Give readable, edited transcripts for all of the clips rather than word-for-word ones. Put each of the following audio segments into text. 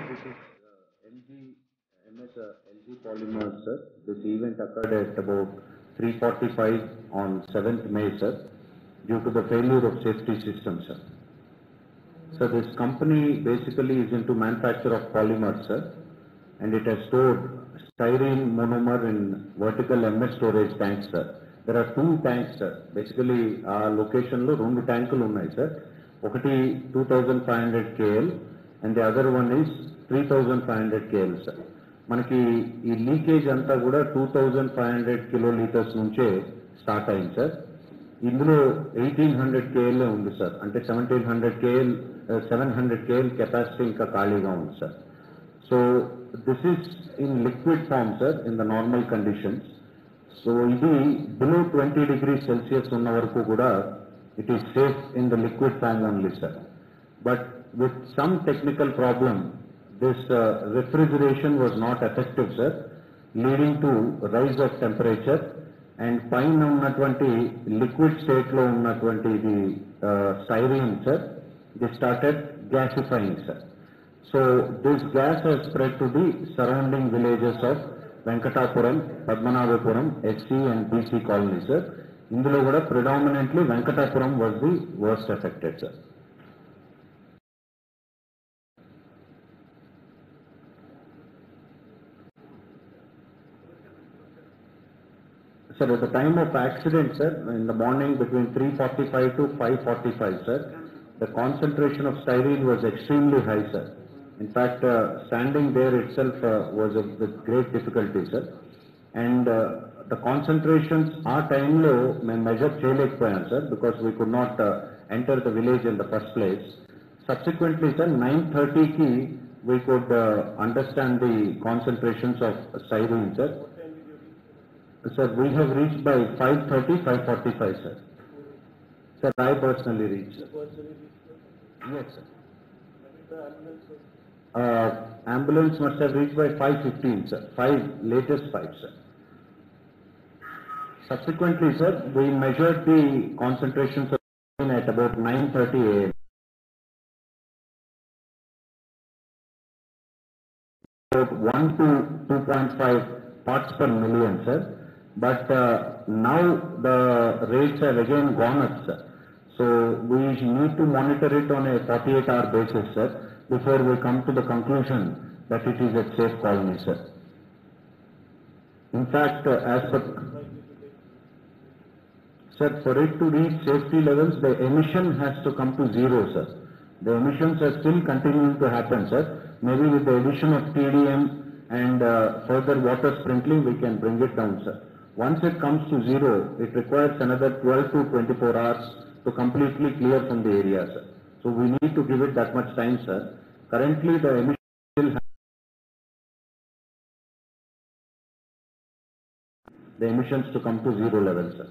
LG LG Polymers, sir. This event occurred at about 3:45 on 7th May, sir, due to the failure of safety system, sir. So this company basically is into manufacture of polymers, sir, and it has stored styrene monomer in vertical MS storage tanks, sir. There are two tanks, sir. Basically, location lo rendu tankulu unnai, sir. Okati 2500 KL and the other one is 3500 KL, sir. మనకి ఈ leakage అంతా కూడా 2500 kilolitres నుంచే start అయింది, sir. ఇందులో 1800 KL ఉంది, sir. అంటే 700 KL capacity ఇంకా ఖాళీగా ఉంది, sir. So this is in liquid form, sir, in the normal conditions. So ఇది below 20 degrees Celsius ఉన్న వరకు కూడా it is safe in the liquid form only, sir. But with some technical problem, this refrigeration was not effective, sir, leading to rise of temperature and పైన ఉన్నటువంటి liquid state లో ఉన్నటువంటి ఇది styrene, sir, they started gasifying, sir. So this gas has spread to the surrounding villages of Venkatapuram, Padmanabhapuram, SC and BC colonies, sir. Indulo kuda predominantly Venkatapuram was the worst affected, sir. Sir, at the time of accident, sir, in the morning between 3:45 to 5:45, sir, the concentration of styrene was extremely high, sir. In fact, standing there itself was with great difficulty, sir. And the concentrations our time lo మేము measure చేయలేకపోయాం, sir, because we could not enter the village in the first place. Subsequently, sir, 9:30 ki we could understand the concentrations of styrene, sir. Sir, we have reached by 5:30, 5:45, sir. Sir, I personally reached. Yes, sir. Ambulance must have reached by 5:15, sir. Latest 5, sir. Subsequently, sir, we measured the concentrations of at about 9:30 a.m. About 1 to 2.5 parts per million, sir. But now the rates have again gone up, sir. So we need to monitor it on a 48-hour basis, sir, before we come to the conclusion that it is a safe colony, sir. In fact, as per sir, for it to reach safety levels, the emission has to come to zero, sir. The emissions are still continuing to happen, sir. Maybe with the addition of TDM and further water sprinkling, we can bring it down, sir. Once it comes to zero, it requires another 12 to 24 hours to completely clear from the area, sir. So we need to give it that much time, sir. Currently, the emission still has the emissions to come to zero level, sir.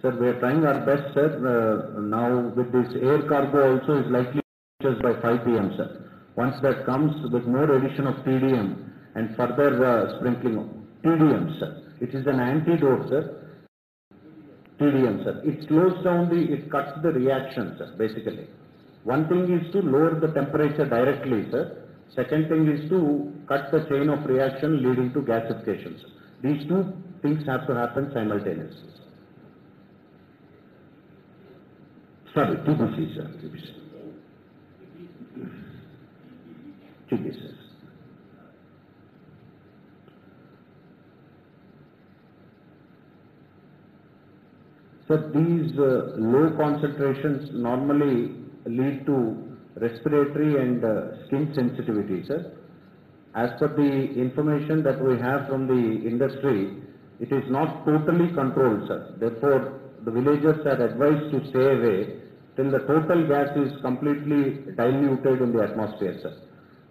Sir, we are trying our best, sir. Now with this air cargo also is likely just by 5 p.m., sir. Once that comes with more addition of TDM and further sprinkling of TDM, sir. It is an antidote, sir. TDM, sir. It slows down it cuts the reaction, sir, basically. One thing is to lower the temperature directly, sir. Second thing is to cut the chain of reaction leading to gasification, sir. These two things have to happen simultaneously. Sorry, TBC, sir. TBC. TBC. Sir, these low concentrations normally lead to respiratory and skin sensitivity, sir. As per the information that we have from the industry, it is not totally controlled, sir. Therefore, the villagers are advised to stay away till the total gas is completely diluted in the atmosphere, sir.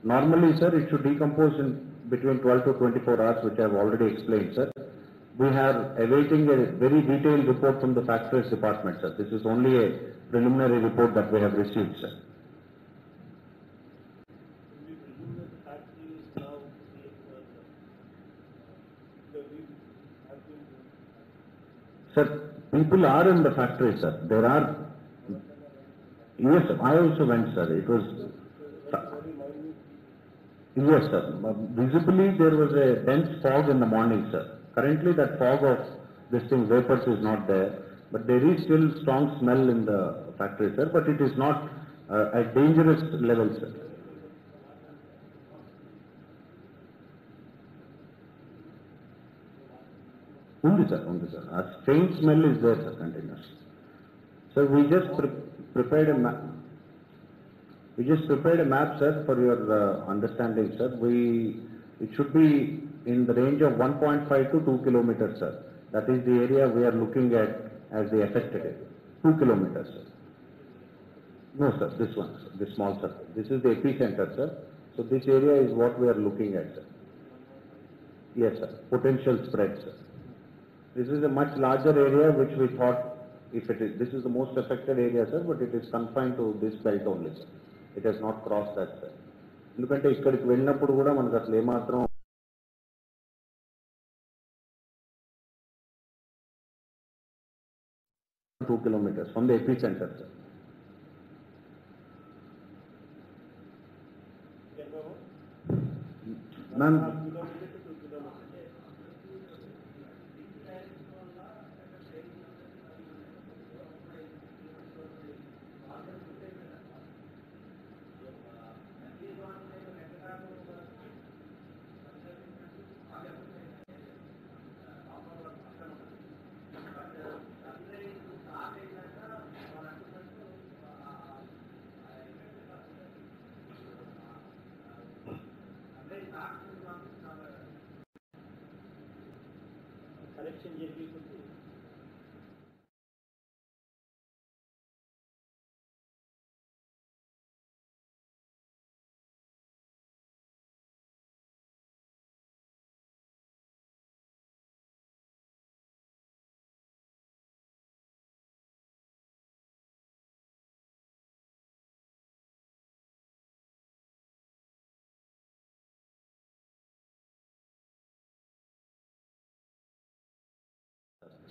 Normally, sir, it should decompose in between 12 to 24 hours, which I have already explained, sir. We are awaiting a very detailed report from the factories department, sir. This is only a preliminary report that we have received, sir. Sir, people are in the factory, sir. There are. Yes, I also went, sir. It was Yes, sir. Visibly, there was a dense fog in the morning, sir. Currently, that fog of this thing, vapors is not there, but there is still strong smell in the factory, sir, but it is not at dangerous level, sir. Undi, sir, undi, sir. A faint smell is there, sir, continuous. So we just prepared a map. We just prepared a map, sir, for your understanding, sir. It should be in the range of 1.5 to 2 kilometers, sir. That is the area we are looking at as the affected area. 2 kilometers, sir. No, sir, this one, sir, this small circle. This is the epicenter, sir. So this area is what we are looking at, sir. Yes, sir. Potential spread, sir. This is a much larger area which we thought, if it is, this is the most affected area, sir, but it is confined to this belt only, sir. It has not crossed that, sir. ఎందుకంటే ఇక్కడికి వెళ్ళినప్పుడు కూడా మనకు అసలు ఏమాత్రం 2 kilometers from the epicenter, sir. Ma'am,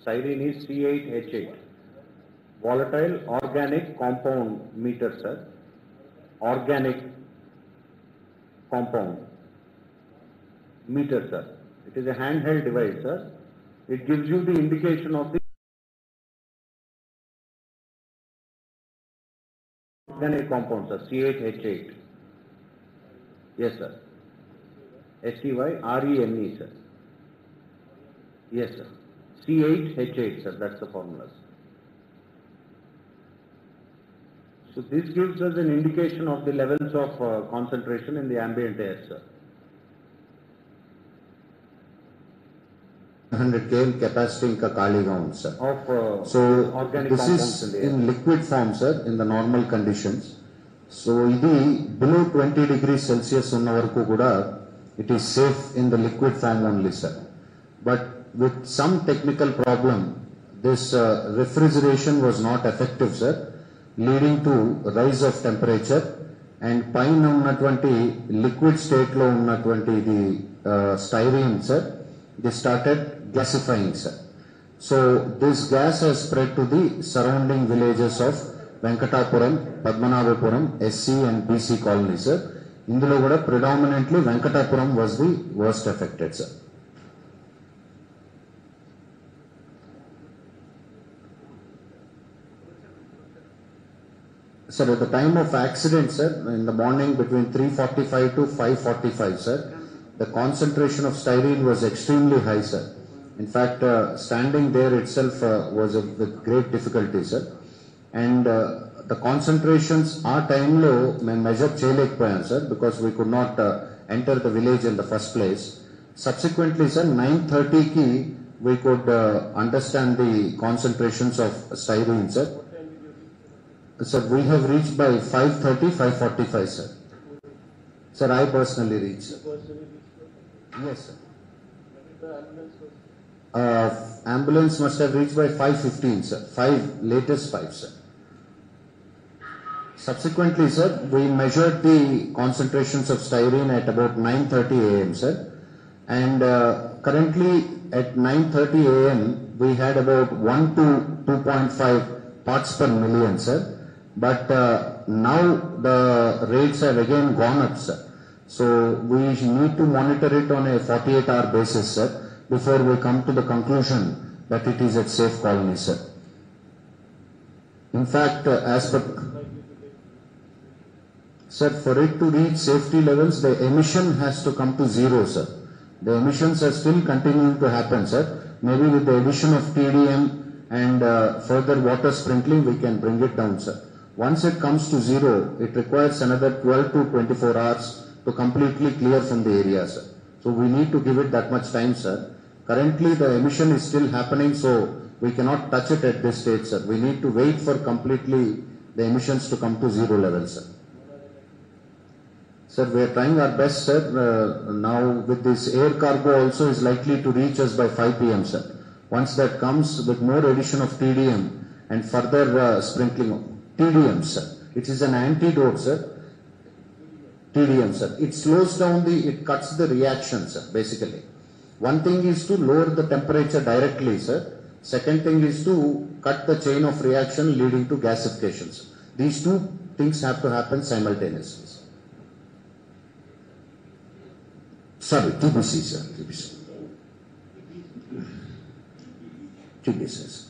styrene is C8H8. Volatile organic compound meter, sir. Organic compound meter, sir. It is a handheld device, sir. It gives you the indication of the organic compound, sir. C8H8. Yes, sir. STYRENE, sir. Yes, sir. C8H8, sir. That's the formula, sir. So this gives us an indication of the levels of concentration in the ambient air, sir. 100 kL capacity ka ఖాళీగా ఉంది, sir. Of So organic this compounds in is the air. in liquid form, sir, in the normal conditions. So ఇది below 20 degrees Celsius ఉన్న వరకు కూడా it is safe in the liquid form only, sir. But with some technical problem, this refrigeration was not effective, sir, leading to rise of temperature and పైన ఉన్నటువంటి liquid state లో ఉన్నటువంటి ఇది styrene, sir, they started gasifying, sir. So this gas has spread to the surrounding villages of Venkatapuram, Padmanabhapuram, SC and BC colony, sir. ఇందులో కూడా predominantly Venkatapuram was the worst affected, sir. Sir, at the time of accident, sir, in the morning between 3:45 to 5:45, sir, the concentration of styrene was extremely high, sir. In fact, standing there itself was with great difficulty, sir. And the concentrations our time lo మేము measure చేయలేకపోయాం, sir, because we could not enter the village in the first place. Subsequently, sir, 9:30 ki we could understand the concentrations of styrene, sir. Sir, we have reached by 5:30, 5:45, sir. Sir, I personally reached. Yes, sir. Ambulance must have reached by 5:15, sir. 5, 5, sir. Subsequently, sir, we measured the concentrations of styrene at about 9:30 a.m., sir. And currently at 9:30 a.m., we had about 1 to 2.5 parts per million, sir. But now the rates have again gone up, sir. So we need to monitor it on a 48-hour basis, sir, before we come to the conclusion that it is a safe colony, sir. In fact, as per... Sir, for it to reach safety levels, the emission has to come to zero, sir. The emissions are still continuing to happen, sir. Maybe with the addition of TDM and further water sprinkling, we can bring it down, sir. Once it comes to zero, it requires another 12 to 24 hours to completely clear from the area, sir. So we need to give it that much time, sir. Currently, the emission is still happening, so we cannot touch it at this stage, sir. We need to wait for completely the emissions to come to zero level, sir. Sir, we are trying our best, sir. Now with this air cargo also is likely to reach us by 5 p.m., sir. Once that comes with more addition of TDM and further sprinkling of TDM, sir. It is an antidote, sir. TDM, sir. It slows down it cuts the reaction, sir, basically. One thing is to lower the temperature directly, sir. Second thing is to cut the chain of reaction leading to gasification, sir. These two things have to happen simultaneously. Sorry, TBC, sir. TBC. TBC, sir.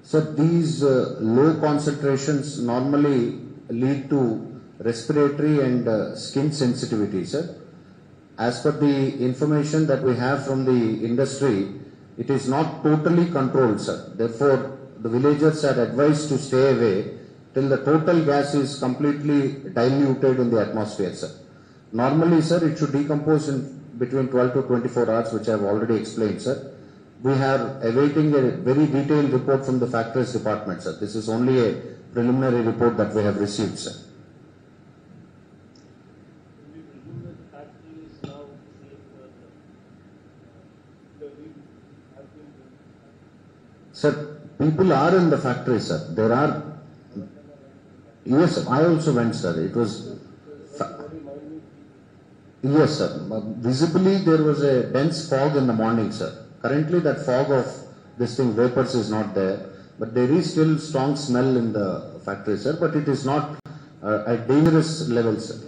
So these low concentrations normally lead to respiratory and skin sensitivity, sir. As per the information that we have from the industry, it is not totally controlled, sir. Therefore, the villagers are advised to stay away till the total gas is completely diluted in the atmosphere, sir. Normally, sir, it should decompose in between 12 to 24 hours, which I have already explained, sir. We are awaiting a very detailed report from the factories department, sir. This is only a preliminary report that we have received, sir. Sir, people are in the factory, sir. There are... Yes, sir. I also went, sir. It was... Yes, sir. Visibly, there was a dense fog in the morning, sir. Currently, that fog of this thing, vapors is not there. But there is still strong smell in the factory, sir. But it is not at dangerous level, sir.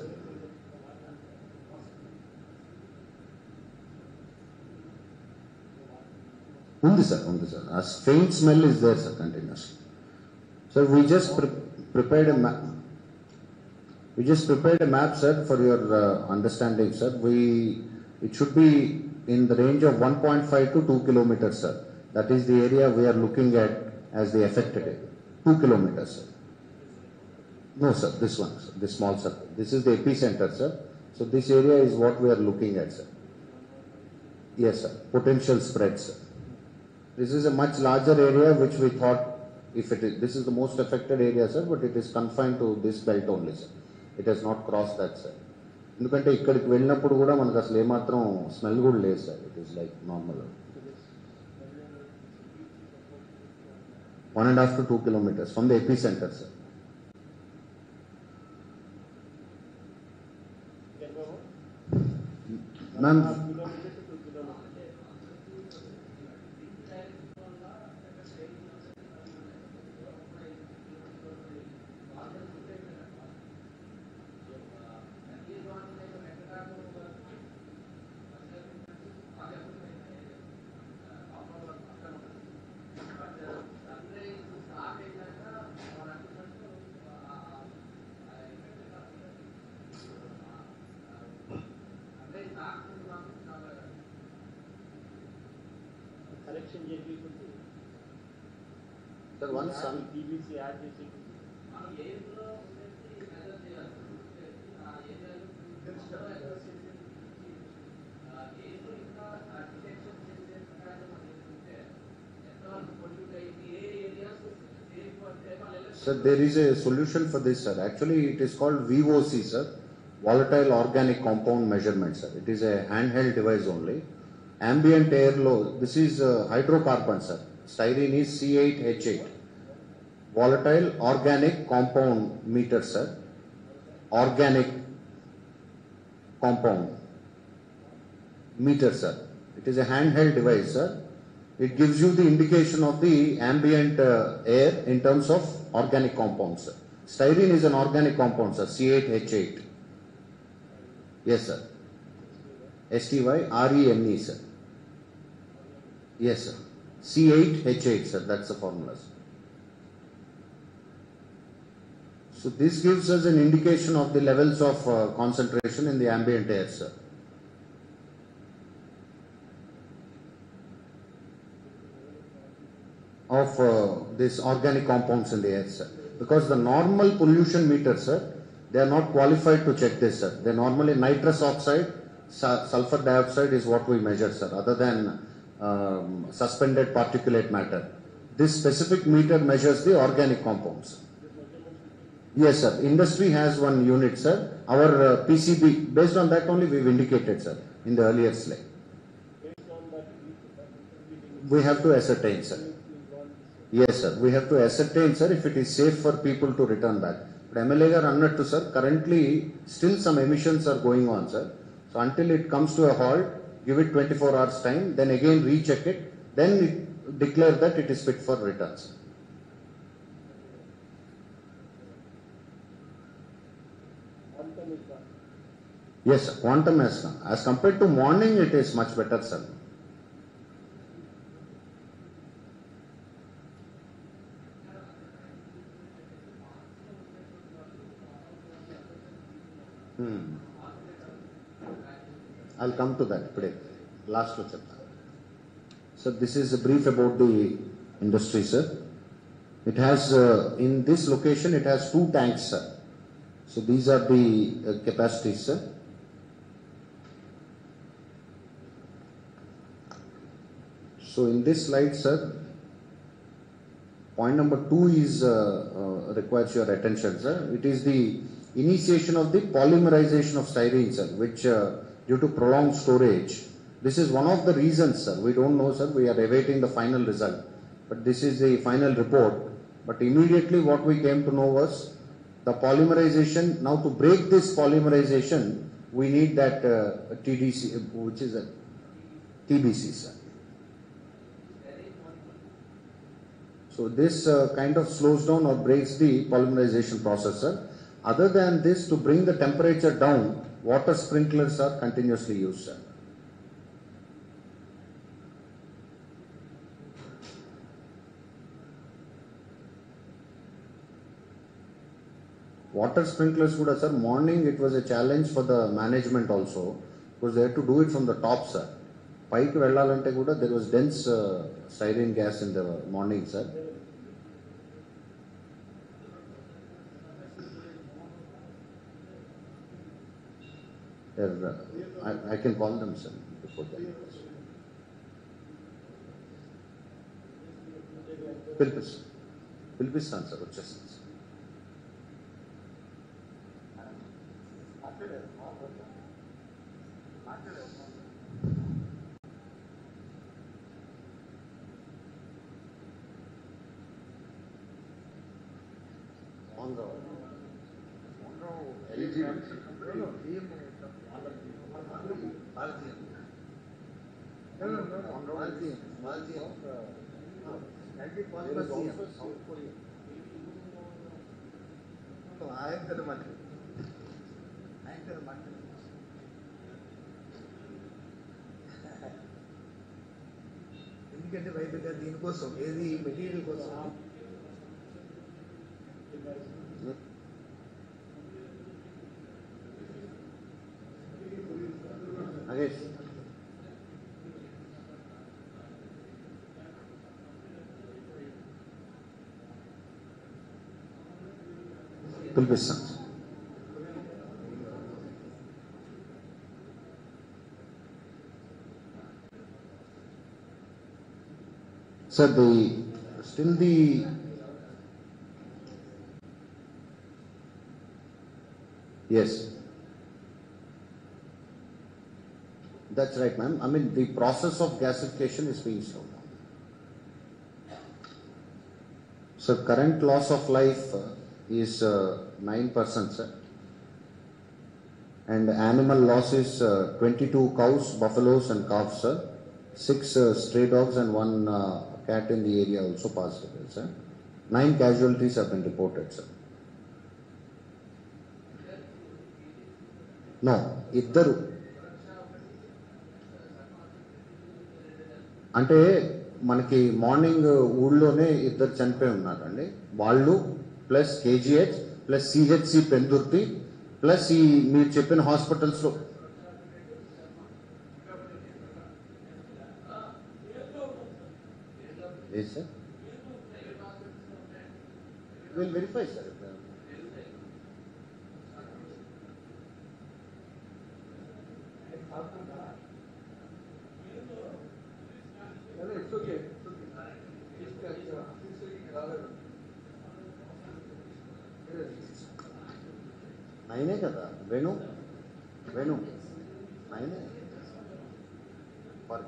Undi, sir. A faint smell is there, sir, continuously. Sir, we just prepared a map. We just prepared a map, sir, for your understanding, sir. It should be in the range of 1.5 to 2 kilometers, sir. That is the area we are looking at as the affected area. 2 kilometers, sir. No, sir, this one, sir, this small circle. This is the epicenter, sir. So this area is what we are looking at, sir. Yes, sir. Potential spread, sir. This is a much larger area which we thought, if it is, this is the most affected area, sir, but it is confined to this belt only, sir. It has not crossed that, sir. ఎందుకంటే ఇక్కడికి వెళ్ళినప్పుడు కూడా మనకు అసలు ఏమాత్రం smell కూడా లేదు, sir. It is like normal. 1.5 to 2 kilometers from the epicenter, sir. Ma'am, sir, once some TBC add this. Sir, there is a solution for this, sir. Actually, it is called VOC, sir. Volatile Organic Compound Measurement, sir. It is a handheld device only. Ambient air low. This is hydrocarbon, sir. Styrene is C8H8. Volatile Organic Compound Meter, sir. Organic Compound Meter, sir. It is a handheld device, sir. it gives you the indication of the ambient air in terms of organic compounds, sir. Styrene is an organic compound, sir, C8H8. Yes, sir. STYRENE, sir. Yes, sir. C8H8, sir, that's the formula, sir. So this gives us an indication of the levels of concentration in the ambient air, sir. Of these organic compounds in the air, sir. Because the normal pollution meters, sir, they are not qualified to check this, sir. They normally nitrous oxide, sulfur dioxide is what we measure, sir, other than suspended particulate matter. This specific meter measures the organic compounds. Yes, sir. Industry has one unit, sir. Our PCB, based on that only we've indicated, sir, in the earlier slide. We have to ascertain, sir. Yes, sir. We have to ascertain, sir, if it is safe for people to return back. But MLA gar annattu, sir, currently still some emissions are going on, sir. So until it comes to a halt, give it 24 hours time, then again recheck it, then declare that it is fit for return, sir. Yes, sir. Quantum has come. As compared to morning, it is much better, sir. I'll come to that today. Last chapter. So this is a brief about the industry, sir. It has, in this location, it has 2 tanks, sir. So these are the capacities, sir. So in this slide, sir, point number 2 is requires your attention, sir. It is the initiation of the polymerization of styrene, sir, which due to prolonged storage, this is one of the reasons, sir. We don't know, sir. We are awaiting the final result, but this is the final report. But immediately what we came to know was the polymerization. Now to break this polymerization, we need that TDC, which is a TBC, sir. So this kind of slows down or breaks the polymerization process, sir. Other than this, to bring the temperature down, water sprinklers are continuously used, sir. Water sprinklers kuda, sir, morning it was a challenge for the management also, because they had to do it from the top, sir. Paiki vellalante kuda, there was dense styrene gas in the morning, sir. I can call them, sir, before that. Pilpistaanu, sir, వచ్చేస్తుంది. ఎందుకంటే వైద్యుగా దీనికోసం ఏది material కోసం Nagesh. పిలిపిస్తాను. Sir, still the yes, that's right, ma'am. I mean, the process of gasification is being slowed down. So, current loss of life is 9%, sir, and animal loss is 22 cows, buffaloes, and calves, sir. 6 stray dogs and 1 cat in the area also passed away, sir. 9 casualties have been reported, sir. No, ఇద్దరు అంటే మనకి morning ఊళ్ళోనే ఇద్దరు చనిపోయి ఉన్నారండి. వాళ్ళు plus KGH plus CHC Pendurthi plus ఈ మీరు చెప్పిన హాస్పిటల్స్లో Yes, sir. We'll verify, sir. It's okay. నైనే కదా వేణు వేణు నైనే పర్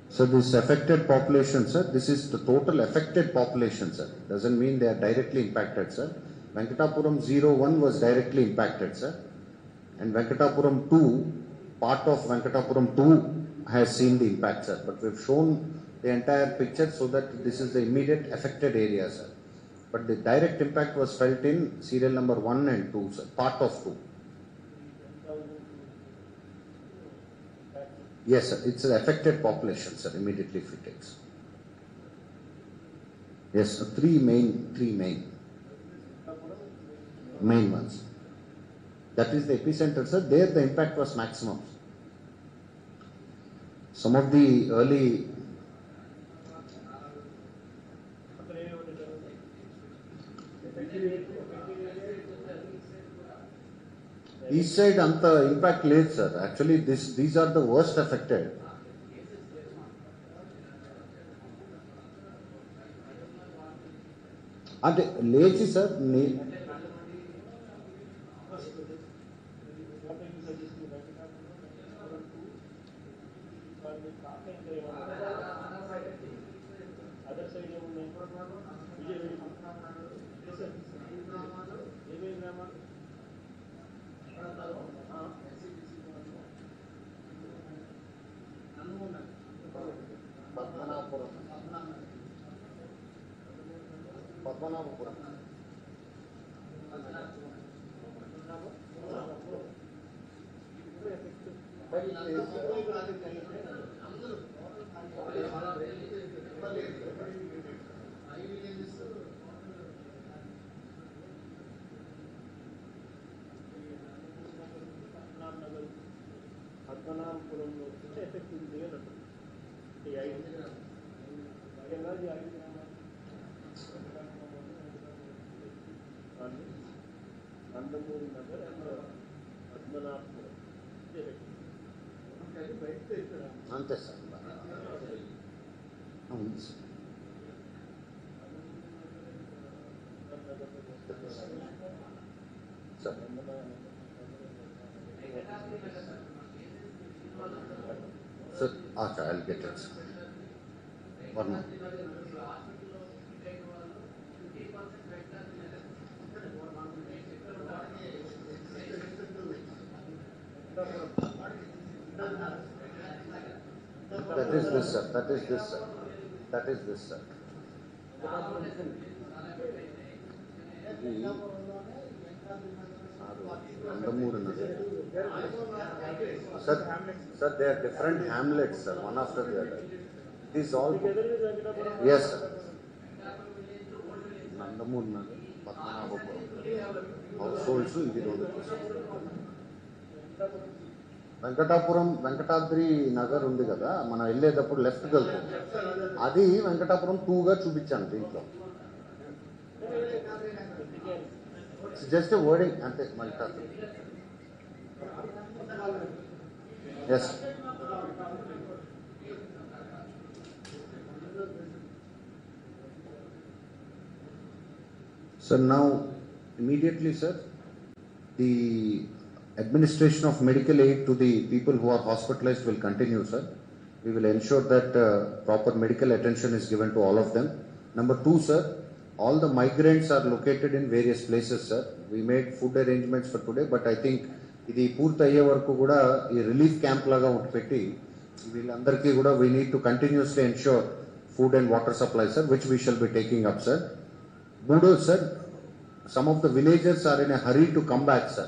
So this affected population, sir, this is the total affected population, sir. Doesn't mean they are directly impacted, sir. Venkatapuram 01 was directly impacted, sir. And Venkatapuram 2, part of Venkatapuram 2 has seen the impact, sir. But we've shown the entire picture so that this is the immediate affected area, sir. But the direct impact was felt in serial number 1 and 2, sir, part of 2. Yes, sir, it's an affected population, sir, immediately if it takes. Yes, sir, three main ones. That is the epicenter, sir. There the impact was maximum. Some of the early east side anta impact లేదు sir. Actually these are the worst affected. అంటే లేచి sir Padmanabhapuram పద్మనాభపురంలో effect ఉంది లేదంటే ఈ 5 Nandamuri Nagar and Padmanabhapuram అంతే sir అవును sir Sir, okay, I'll get it. One more. That is this, sir. That is this, sir. That is this, sir. Nandamuri Nagar Sir, they are different hamlets, sir, one after the other. These all. Together with Venkatapuram. Yes, sir. Nandamur Nagar, Padmanabhapuram. Households, ఇది రెండు. వెంకటాద్రి నగర్ ఉంది కదా, మనం వెళ్ళేటప్పుడు లెఫ్ట్కి వెళ్తాం, అది వెంకటాపురం 2గా చూపించాను దీంట్లో. జస్ట్ వర్డింగ్ అంతే. Mallikarjun. Yes. Sir, now immediately, sir, the administration of medical aid to the people who are hospitalized will continue, sir. We will ensure that proper medical attention is given to all of them. Number 2, sir, all the migrants are located in various places, sir. We made food arrangements for today, but I think ఇది పూర్తి అయ్యే వరకు కూడా ఈ relief camp లాగా ఒకటి పెట్టి వీళ్ళందరికీ కూడా we need to continuously ensure food and water supply, sir, which we shall be taking up, sir. Budo, sir, some of the villagers are in a hurry to come back, sir.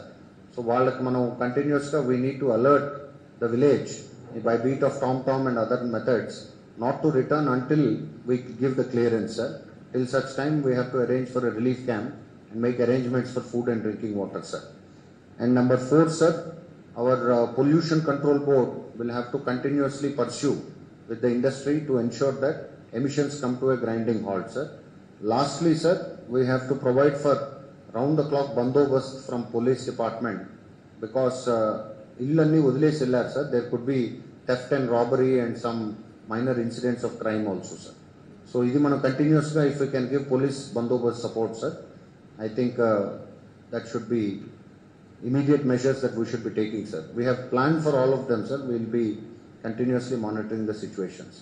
So వాళ్ళకి మనం కంటిన్యూస్గా we need to alert the village by beat of tom-tom and other methods not to return until we give the clearance, sir. Till such time we have to arrange for a relief camp and make arrangements for food and drinking water, sir. And number 4, sir, our pollution control board will have to continuously pursue with the industry to ensure that emissions come to a grinding halt, sir. Lastly, sir, we have to provide for round-the-clock bandobast from police department because illanni వదిలేసి వెళ్ళారు, sir. There could be theft and robbery and some minor incidents of crime also, sir. So ఇది మనం continuously, if we can give police bandobast support, sir, I think that should be immediate measures that we should be taking, sir. We have planned for all of them, sir. We will be continuously monitoring the situations.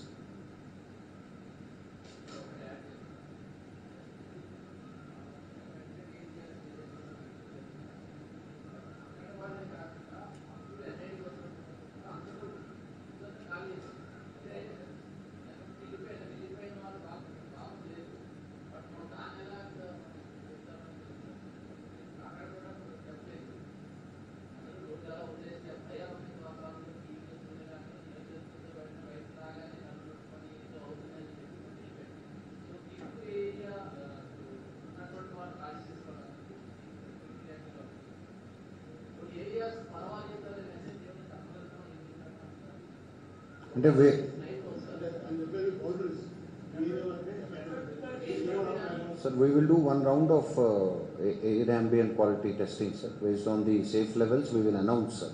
అంటే sir, we will do one round of air ambient quality testing, sir. Based on the safe levels, we will announce, sir.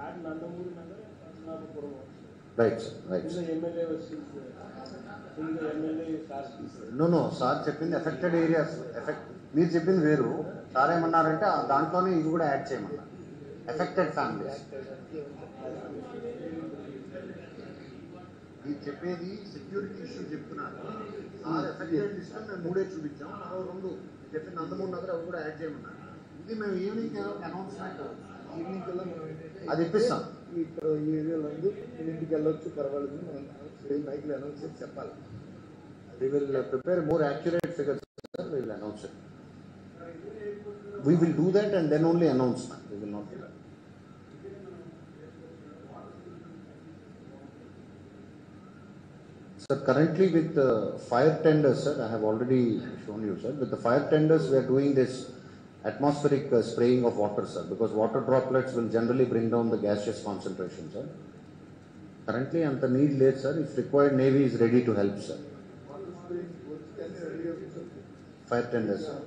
Add Nandamuri Nagar and Padmanabhapuram also. Right, sir. Right, In sir. the MLA versus in the MLA task. No, sir చెప్పింది affected areas. మీరు చెప్పింది వేరు. Sir ఏమన్నారంటే దాంట్లోనే ఇది కూడా add చేయమన్నారు. Affected families. మీరు చెప్పేది సెక్యూరిటీ ఇష్యూ చెప్తున్నారు. సార్ ఎఫెక్టెడ్ లిస్ట్ మేము 3 చూపించాం. 2 చెప్పిన నందమూరి నగర్ అవి కూడా యాడ్ చేయమన్నారు. ఇది మేము ఈవినింగ్ అనౌన్స్మెంట్ ఈవినింగ్ కల్లా మనం అది ఇప్పిస్తాం. ఇక్కడ ఈ ఏరియాలో ఇంటికి వెళ్ళొచ్చు, పర్వాలేదు, మనం మైక్లో అనౌన్స్ చేసి చెప్పాలి. We will prepare more accurate figures, sir. We will announce it. We will do that and then only announce. We will not do that. Sir, currently with the fire tenders, sir, I have already shown you, sir. With the fire tenders, we are doing this atmospheric spraying of water, sir, because water droplets will generally bring down the gaseous concentration, sir. Currently, anta need లేదు, sir. If required, Navy is ready to help, sir. Fire tenders, sir.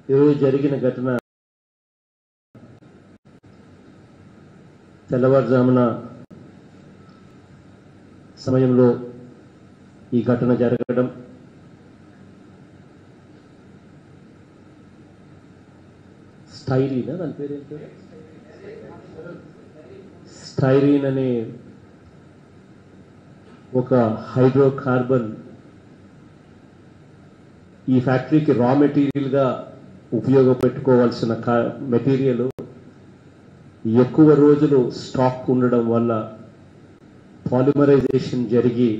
ఈరోజు జరిగిన ఘటన తెల్లవారుజామున సమయంలో ఈ ఘటన జరగడం స్టైరీనా దాని పేరేంటో స్టైరీన్ అనే ఒక హైడ్రోకార్బన్ ఈ ఫ్యాక్టరీకి రా మెటీరియల్గా ఉపయోగపెట్టుకోవాల్సిన మెటీరియల్ ఎక్కువ రోజులు స్టాక్ ఉండడం వల్ల పాలిమరైజేషన్ జరిగి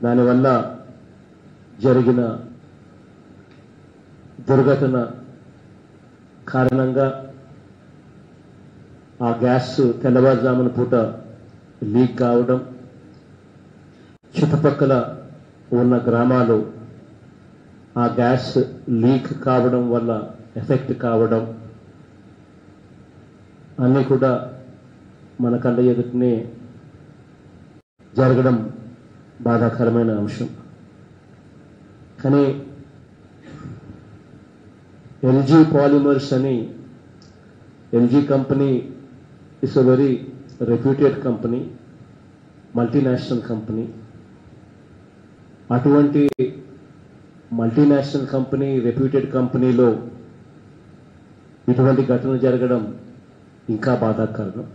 దానివల్ల జరిగిన దుర్ఘటన కారణంగా ఆ గ్యాస్ తెల్లవారుజామున పూట లీక్ కావడం, చుట్టుపక్కల ఉన్న గ్రామాలు ఆ గ్యాస్ లీక్ కావడం వల్ల ఎఫెక్ట్ కావడం అన్నీ కూడా మన కళ్ళ ఎదుటనే జరగడం బాధాకరమైన అంశం. కానీ ఎల్జీ పాలిమర్స్ అని LG company is a very reputed company, multinational company. అటువంటి మల్టీనేషనల్ కంపెనీ, రెప్యూటెడ్ కంపెనీలో ఇటువంటి ఘటన జరగడం ఇంకా బాధాకరం.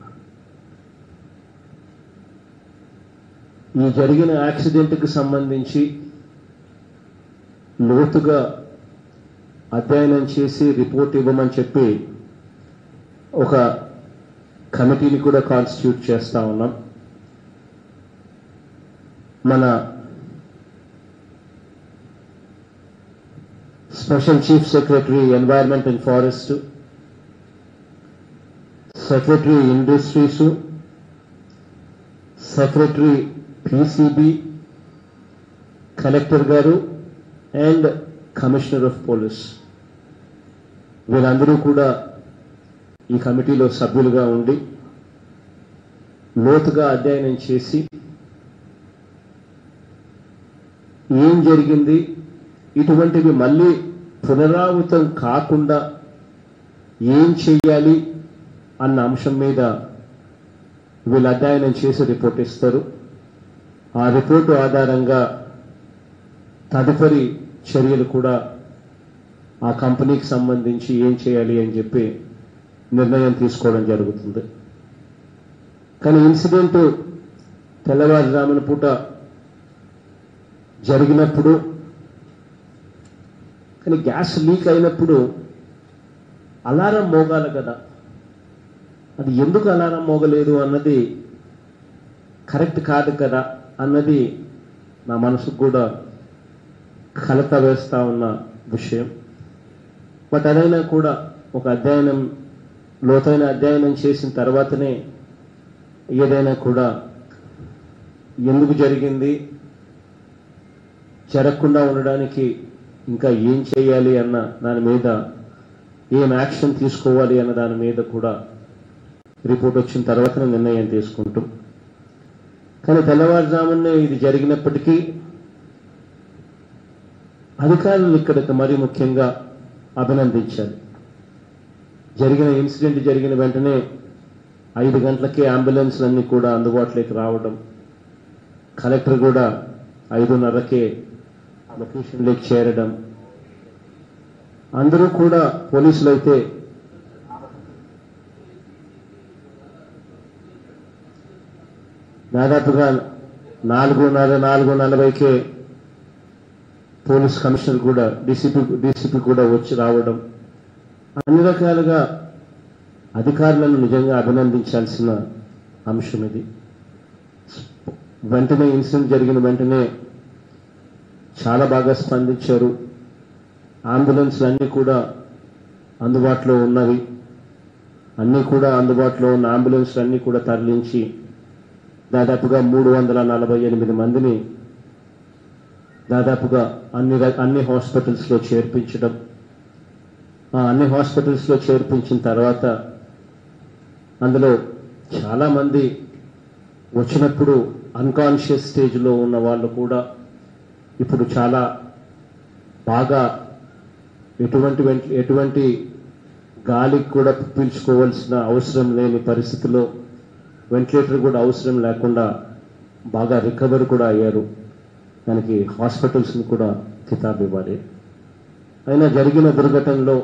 ఈ జరిగిన యాక్సిడెంట్కి సంబంధించి లోతుగా అధ్యయనం చేసి రిపోర్ట్ ఇవ్వమని చెప్పి ఒక కమిటీని కూడా కాన్స్టిట్యూట్ చేస్తా ఉన్నాం. మన special chief secretary environment and forest, secretary industries, secretary PCB, collector గారు అండ్ కమిషనర్ ఆఫ్ పోలీస్ వీళ్ళందరూ కూడా ఈ కమిటీలో సభ్యులుగా ఉండి లోతుగా అధ్యయనం చేసి ఏం జరిగింది, ఇటువంటివి మళ్ళీ పునరావృతం కాకుండా ఏం చెయ్యాలి అన్న అంశం మీద వీళ్ళు అధ్యయనం చేసి రిపోర్ట్ ఇస్తారు. ఆ రిపోర్టు ఆధారంగా తదుపరి చర్యలు కూడా ఆ కంపెనీకి సంబంధించి ఏం చేయాలి అని చెప్పి నిర్ణయం తీసుకోవడం జరుగుతుంది. కానీ ఇన్సిడెంట్ తెల్లవారుజామున పూట జరిగినప్పుడు, కానీ గ్యాస్ లీక్ అయినప్పుడు అలారం మోగాలి కదా, అది ఎందుకు అలారం మోగలేదు అన్నది కరెక్ట్ కాదు కదా అన్నది నా మనసుకు కూడా కలత వేస్తా ఉన్న విషయం. బట్ అదైనా కూడా ఒక అధ్యయనం, లోతైన అధ్యయనం చేసిన తర్వాతనే ఏదైనా కూడా ఎందుకు జరిగింది, జరగకుండా ఉండడానికి ఇంకా ఏం చేయాలి అన్న దాని మీద, ఏం యాక్షన్ తీసుకోవాలి అన్న దాని మీద కూడా రిపోర్ట్ వచ్చిన తర్వాతనే నిర్ణయం తీసుకుంటాం. కానీ తెల్లవారుజామునే ఇది జరిగినప్పటికీ అధికారులు ఇక్కడికి మరీ ముఖ్యంగా అభినందించాలి. జరిగిన ఇన్సిడెంట్ జరిగిన వెంటనే 5 గంటలకే అంబులెన్స్లన్నీ కూడా అందుబాటులోకి రావడం, కలెక్టర్ కూడా 5:30కే లొకేషన్లోకి చేరడం, అందరూ కూడా పోలీసులు అయితే దాదాపుగా 4:40కే పోలీస్ కమిషనర్ కూడా డీసీపీ కూడా వచ్చి రావడం, అన్ని రకాలుగా అధికారులను నిజంగా అభినందించాల్సిన అంశం ఇది. వెంటనే ఇన్సిడెంట్ జరిగిన వెంటనే చాలా బాగా స్పందించారు. అంబులెన్స్లు అన్నీ కూడా అందుబాటులో ఉన్నవి, అన్నీ కూడా అందుబాటులో ఉన్న అంబులెన్స్లు అన్నీ కూడా తరలించి దాదాపుగా 348 మందిని దాదాపుగా అన్ని హాస్పిటల్స్లో చేర్పించడం, అన్ని హాస్పిటల్స్లో చేర్పించిన తర్వాత అందులో చాలామంది వచ్చినప్పుడు అన్కాన్షియస్ స్టేజ్లో ఉన్న వాళ్ళు కూడా ఇప్పుడు చాలా బాగా ఎటువంటి గాలికి కూడా పీల్చుకోవాల్సిన అవసరం లేని పరిస్థితిలో వెంటిలేటర్ కూడా అవసరం లేకుండా బాగా రికవర్ కూడా అయ్యారు. దానికి హాస్పిటల్స్ని కూడా కితాబ్ ఇవ్వాలి. అయినా జరిగిన దుర్ఘటనలో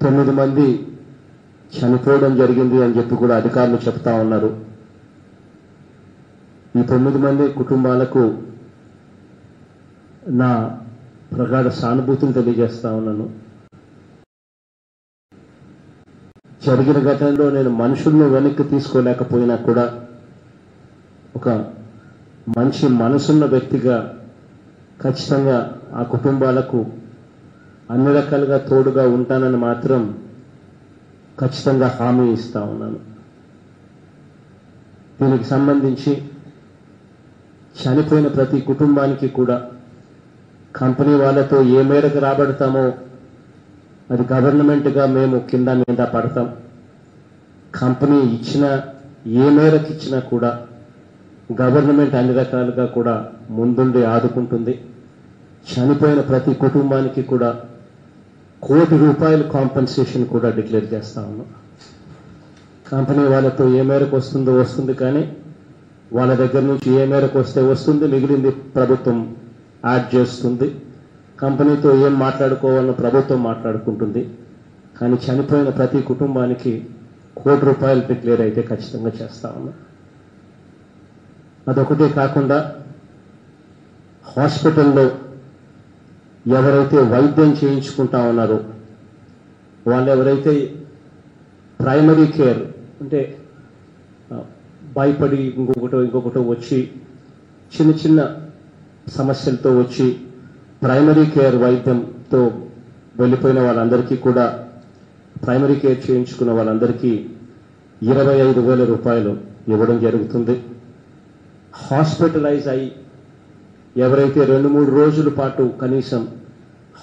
9 మంది చనిపోవడం జరిగింది అని చెప్పి కూడా అధికారులు చెప్తా ఉన్నారు. ఈ 9 మంది కుటుంబాలకు నా ప్రగాఢ సానుభూతిని తెలియజేస్తా ఉన్నాను. జరిగిన ఘటనలో నేను మనుషులను వెనక్కి తీసుకోలేకపోయినా కూడా ఒక మంచి మనసున్న వ్యక్తిగా ఖచ్చితంగా ఆ కుటుంబాలకు అన్ని రకాలుగా తోడుగా ఉంటానని మాత్రం ఖచ్చితంగా హామీ ఇస్తా ఉన్నాను. దీనికి సంబంధించి చనిపోయిన ప్రతి కుటుంబానికి కూడా కంపెనీ వాళ్ళతో ఏ మేరకు రాబడతామో అది గవర్నమెంట్గా మేము కింద మీద పడతాం. కంపెనీ ఇచ్చిన ఏ మేరకు ఇచ్చినా కూడా గవర్నమెంట్ అన్ని రకాలుగా కూడా ముందుండి ఆదుకుంటుంది. చనిపోయిన ప్రతి కుటుంబానికి కూడా ₹1 కోటి కాంపెన్సేషన్ కూడా డిక్లేర్ చేస్తా ఉన్నాం. కంపెనీ వాళ్ళతో ఏ మేరకు వస్తుందో వస్తుంది, కానీ వాళ్ళ దగ్గర నుంచి ఏ మేరకు వస్తే వస్తుంది, మిగిలింది ప్రభుత్వం యాడ్ చేస్తుంది. కంపెనీతో ఏం మాట్లాడుకోవాలో ప్రభుత్వం మాట్లాడుకుంటుంది. కానీ చనిపోయిన ప్రతి కుటుంబానికి ₹1 కోటి డిక్లేర్ అయితే ఖచ్చితంగా చేస్తా ఉన్నాం. అదొకటే కాకుండా హాస్పిటల్లో ఎవరైతే వైద్యం చేయించుకుంటా ఉన్నారో వాళ్ళు ఎవరైతే ప్రైమరీ కేర్ అంటే భయపడి ఇంకొకటో వచ్చి చిన్న చిన్న సమస్యలతో వచ్చి ప్రైమరీ కేర్ వైద్యంతో వెళ్ళిపోయిన వాళ్ళందరికీ కూడా ప్రైమరీ కేర్ చేయించుకున్న వాళ్ళందరికీ ₹25,000 ఇవ్వడం జరుగుతుంది. హాస్పిటలైజ్ అయి ఎవరైతే 2-3 రోజుల పాటు కనీసం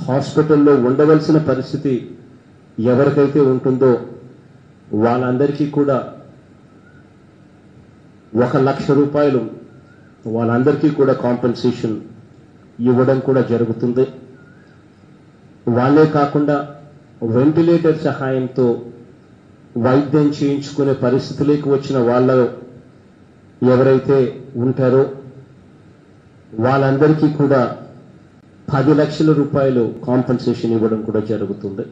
హాస్పిటల్లో ఉండవలసిన పరిస్థితి ఎవరికైతే ఉంటుందో వాళ్ళందరికీ కూడా ₹1,00,000 వాళ్ళందరికీ కూడా కాంపెన్సేషన్ ఇవ్వడం కూడా జరుగుతుంది. వాళ్ళే కాకుండా వెంటిలేటర్ సహాయంతో వైద్యం చేయించుకునే పరిస్థితిలోకి వచ్చిన వాళ్ళు ఎవరైతే ఉంటారో వాళ్ళందరికీ కూడా ₹10 లక్షల కాంపెన్సేషన్ ఇవ్వడం కూడా జరుగుతుంది.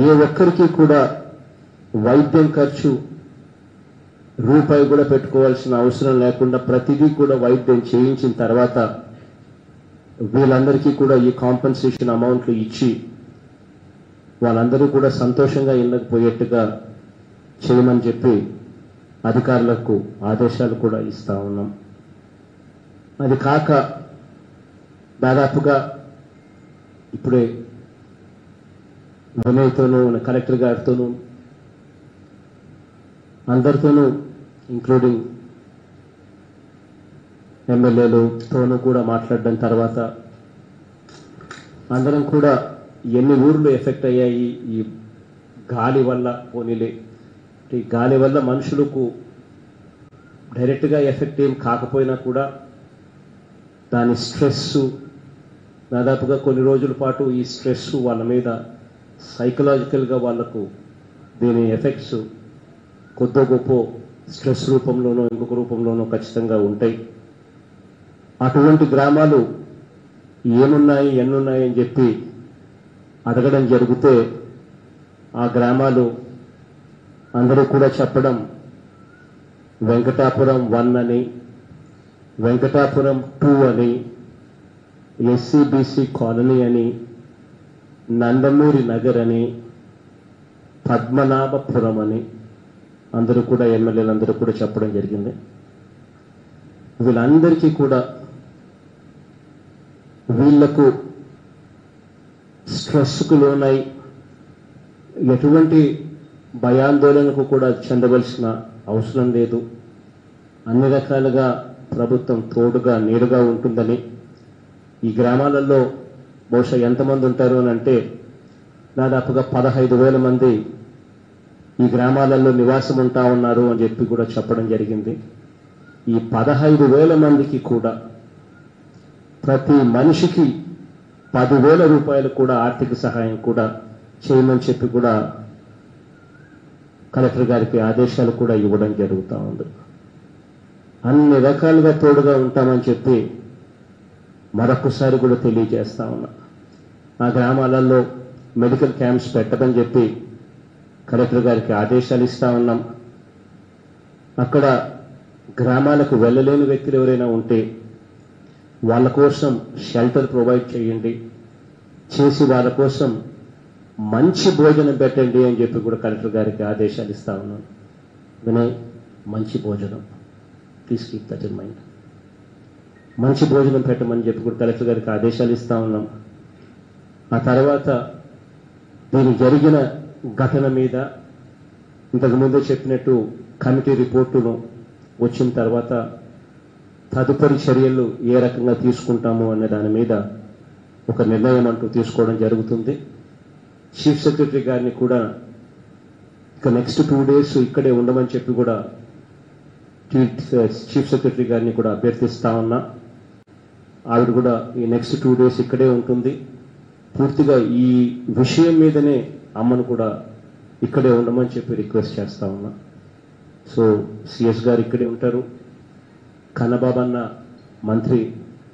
ఏ ఒక్కరికి కూడా వైద్యం ఖర్చు రూపాయి కూడా పెట్టుకోవాల్సిన అవసరం లేకుండా ప్రతిదీ కూడా వైద్యం చేయించిన తర్వాత వీళ్ళందరికీ కూడా ఈ కాంపెన్సేషన్ అమౌంట్లు ఇచ్చి వాళ్ళందరూ కూడా సంతోషంగా ఇళ్ళకు పోయేట్టుగా చేయమని చెప్పి అధికారులకు ఆదేశాలు కూడా ఇస్తా ఉన్నాం. అది కాక దాదాపుగా ఇప్పుడే వినయ్తోనూ కలెక్టర్ గారితోనూ అందరితోనూ ఇంక్లూడింగ్ ఎమ్మెల్యేలతోనూ కూడా మాట్లాడడం తర్వాత అందరం కూడా ఎన్ని ఊర్లు ఎఫెక్ట్ అయ్యాయి ఈ గాలి వల్ల, పోనీలే ఈ గాలి వల్ల మనుషులకు డైరెక్ట్గా ఎఫెక్ట్ ఏం కాకపోయినా కూడా దాని స్ట్రెస్ దాదాపుగా కొన్ని రోజుల పాటు ఈ స్ట్రెస్ వాళ్ళ మీద సైకలాజికల్గా వాళ్లకు దీని ఎఫెక్ట్స్ కొద్దో గొప్ప స్ట్రెస్ రూపంలోనో ఇంకొక రూపంలోనో ఖచ్చితంగా ఉంటాయి. అటువంటి గ్రామాలు ఏమున్నాయి ఎన్నున్నాయి అని చెప్పి అడగడం జరిగితే ఆ గ్రామాలు అందరూ కూడా చెప్పడం వెంకటాపురం 1 అని, వెంకటాపురం 2 అని, ఎస్సీబీసీ కాలనీ అని, నందమూరి నగర్ అని, పద్మనాభపురం అని అందరూ కూడా ఎమ్మెల్యేలందరూ కూడా చెప్పడం జరిగింది. వీళ్ళందరికీ కూడా వీళ్లకు స్ట్రెస్కు లోనై ఎటువంటి భయాందోళనకు కూడా చెందవలసిన అవసరం లేదు. అన్ని రకాలుగా ప్రభుత్వం తోడుగా నీడుగా ఉంటుందని, ఈ గ్రామాలలో బహుశా ఎంతమంది ఉంటారు అని అంటే దాదాపుగా 15,000 మంది ఈ గ్రామాలలో నివాసం ఉంటా ఉన్నారు అని చెప్పి కూడా చెప్పడం జరిగింది. ఈ 15,000 మందికి కూడా ప్రతి మనిషికి 10,000 రూపాయలు కూడా ఆర్థిక సహాయం కూడా చేయమని చెప్పి కూడా కలెక్టర్ గారికి ఆదేశాలు కూడా ఇవ్వడం జరుగుతూ ఉంది. అన్ని రకాలుగా తోడుగా ఉంటామని చెప్పి మరొకసారి కూడా తెలియజేస్తా ఉన్నా. ఆ గ్రామాలలో మెడికల్ క్యాంప్స్ పెట్టమని చెప్పి కలెక్టర్ గారికి ఆదేశాలు ఇస్తా ఉన్నాం. అక్కడ గ్రామాలకు వెళ్ళలేని వ్యక్తులు ఎవరైనా ఉంటే వాళ్ళ కోసం షెల్టర్ ప్రొవైడ్ చేయండి, చేసి వాళ్ళ కోసం మంచి భోజనం పెట్టండి అని చెప్పి కూడా కలెక్టర్ గారికి ఆదేశాలు ఇస్తా ఉన్నాను. వినయ్, మంచి భోజనం, please keep that in mind. మంచి భోజనం పెట్టమని చెప్పి కూడా కలెక్టర్ గారికి ఆదేశాలు ఇస్తా ఉన్నాం. ఆ తర్వాత దీని జరిగిన ఘటన మీద ఇంతకుముందు చెప్పినట్టు కమిటీ రిపోర్టును వచ్చిన తర్వాత తదుపరి చర్యలు ఏ రకంగా తీసుకుంటాము అనే దాని మీద ఒక నిర్ణయం అంటూ తీసుకోవడం జరుగుతుంది. చీఫ్ సెక్రటరీ గారిని కూడా ఇక నెక్స్ట్ 2 days ఇక్కడే ఉండమని చెప్పి కూడా చీఫ్ సెక్రటరీ గారిని కూడా అభ్యర్థిస్తా ఉన్నా. ఆవిడ కూడా ఈ నెక్స్ట్ 2 days ఇక్కడే ఉంటుంది. పూర్తిగా ఈ విషయం మీదనే అమ్మను కూడా ఇక్కడే ఉండమని చెప్పి రిక్వెస్ట్ చేస్తా ఉన్నా. సో సిఎస్ గారు ఇక్కడే ఉంటారు, కన్నబాబన్న మంత్రి,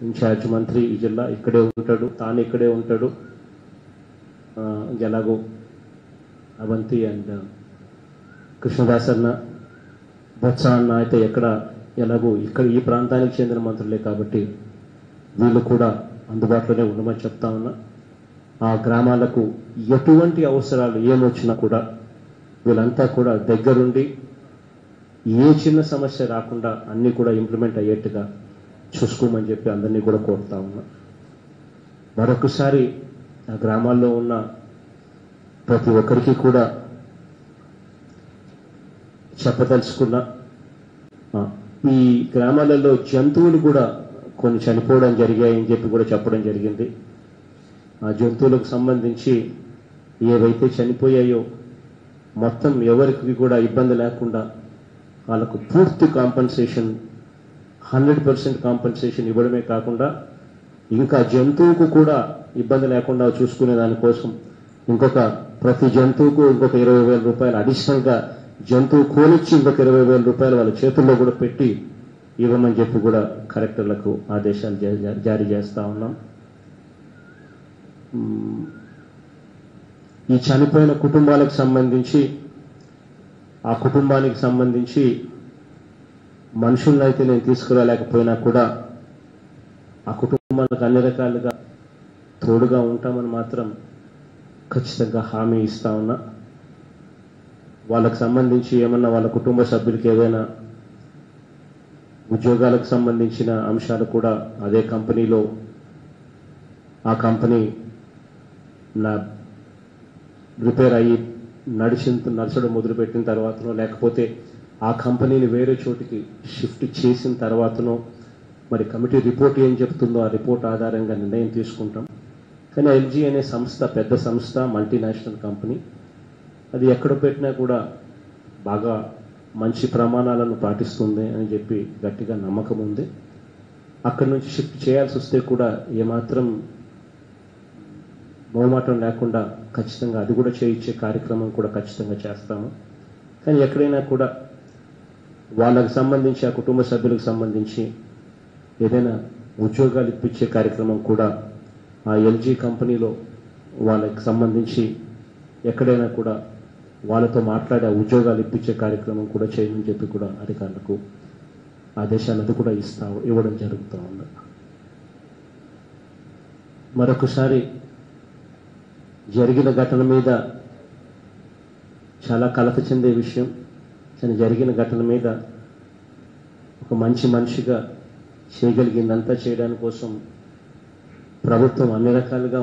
ఇన్ఛార్జ్ మంత్రి ఈ జిల్లా ఇక్కడే ఉంటాడు, తాను ఇక్కడే ఉంటాడు. ఎలాగో అవంతి అండ్ కృష్ణదాస్ అన్న, బొత్స అన్న అయితే ఎలాగో ఇక్కడ ఈ ప్రాంతానికి చెందిన మంత్రులే కాబట్టి వీళ్ళు కూడా అందుబాటులోనే ఉండమని చెప్తా ఉన్నా. ఆ గ్రామాలకు ఎటువంటి అవసరాలు ఏమొచ్చినా కూడా వీళ్ళంతా కూడా దగ్గరుండి ఏ చిన్న సమస్య రాకుండా అన్నీ కూడా ఇంప్లిమెంట్ అయ్యేట్టుగా చూసుకోమని చెప్పి అందరినీ కూడా కోరుతా ఉన్నా. మరొకసారి ఆ గ్రామాల్లో ఉన్న ప్రతి ఒక్కరికి కూడా చెప్పదలుచుకున్నా, ఈ గ్రామాలలో జంతువులు కూడా కొన్ని చనిపోవడం జరిగాయని చెప్పి కూడా చెప్పడం జరిగింది. ఆ జంతువులకు సంబంధించి ఏవైతే చనిపోయాయో మొత్తం ఎవరికి కూడా ఇబ్బంది లేకుండా వాళ్ళకు పూర్తి కాంపన్సేషన్ 100% కాంపన్సేషన్ ఇవ్వడమే కాకుండా ఇంకా జంతువుకు కూడా ఇబ్బంది లేకుండా చూసుకునే దానికోసం ప్రతి జంతువుకు ఇంకొక 20,000 రూపాయలు అడిషనల్గా జంతువు కోనిచ్చి ఇంకొక 20,000 రూపాయలు వాళ్ళ చేతుల్లో కూడా పెట్టి ఇవ్వమని చెప్పి కూడా కలెక్టర్లకు ఆదేశాలు జారీ చేస్తా ఉన్నాం. ఈ చనిపోయిన కుటుంబాలకు సంబంధించి ఆ కుటుంబానికి సంబంధించి మనుషులను అయితే నేను తీసుకురాలేకపోయినా కూడా ఆ కుటుంబాలకు అన్ని రకాలుగా తోడుగా ఉంటామని మాత్రం ఖచ్చితంగా హామీ ఇస్తా ఉన్నా. వాళ్ళకు సంబంధించి ఏమన్నా వాళ్ళ కుటుంబ సభ్యులకి ఏదైనా ఉద్యోగాలకు సంబంధించిన అంశాలు కూడా అదే కంపెనీలో ఆ కంపెనీ రిపేర్ అయ్యి నడచడం మొదలుపెట్టిన తర్వాతనో లేకపోతే ఆ కంపెనీని వేరే చోటికి షిఫ్ట్ చేసిన తర్వాతనో మరి కమిటీ రిపోర్ట్ ఏం చెప్తుందో ఆ రిపోర్ట్ ఆధారంగా నిర్ణయం తీసుకుంటాం. కానీ ఎల్జీ అనే సంస్థ పెద్ద సంస్థ, మల్టీనేషనల్ కంపెనీ, అది ఎక్కడ పెట్టినా కూడా బాగా మంచి ప్రమాణాలను పాటిస్తుంది అని చెప్పి గట్టిగా నమ్మకం ఉంది. అక్కడి నుంచి షిఫ్ట్ చేయాల్సి వస్తే కూడా ఏమాత్రం మొహమాటం లేకుండా ఖచ్చితంగా అది కూడా చేయించే కార్యక్రమం కూడా ఖచ్చితంగా చేస్తాము. కానీ ఎక్కడైనా కూడా వాళ్ళకు సంబంధించి ఆ కుటుంబ సభ్యులకు సంబంధించి ఏదైనా ఉద్యోగాలు ఇప్పించే కార్యక్రమం కూడా ఆ ఎల్జీ కంపెనీలో వాళ్ళకి సంబంధించి ఎక్కడైనా కూడా వాళ్ళతో మాట్లాడే ఉద్యోగాలు ఇప్పించే కార్యక్రమం కూడా చేయమని చెప్పి కూడా అధికారులకు ఆదేశాలు అది కూడా ఇవ్వడం జరుగుతూ ఉంది. మరొకసారి జరిగిన ఘటన మీద చాలా కలత చెందే విషయం. కానీ జరిగిన ఘటన మీద ఒక మంచి మనిషిగా చేయగలిగిందంతా చేయడానికి కోసం ప్రభుత్వం అన్ని రకాలుగా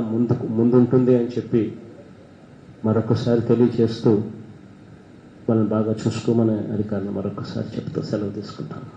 ముందుంటుంది అని చెప్పి మరొకసారి తెలియజేస్తూ మనం బాగా చూసుకోమని అధికారులు మరొకసారి చెప్తూ సెలవు తీసుకుంటాను.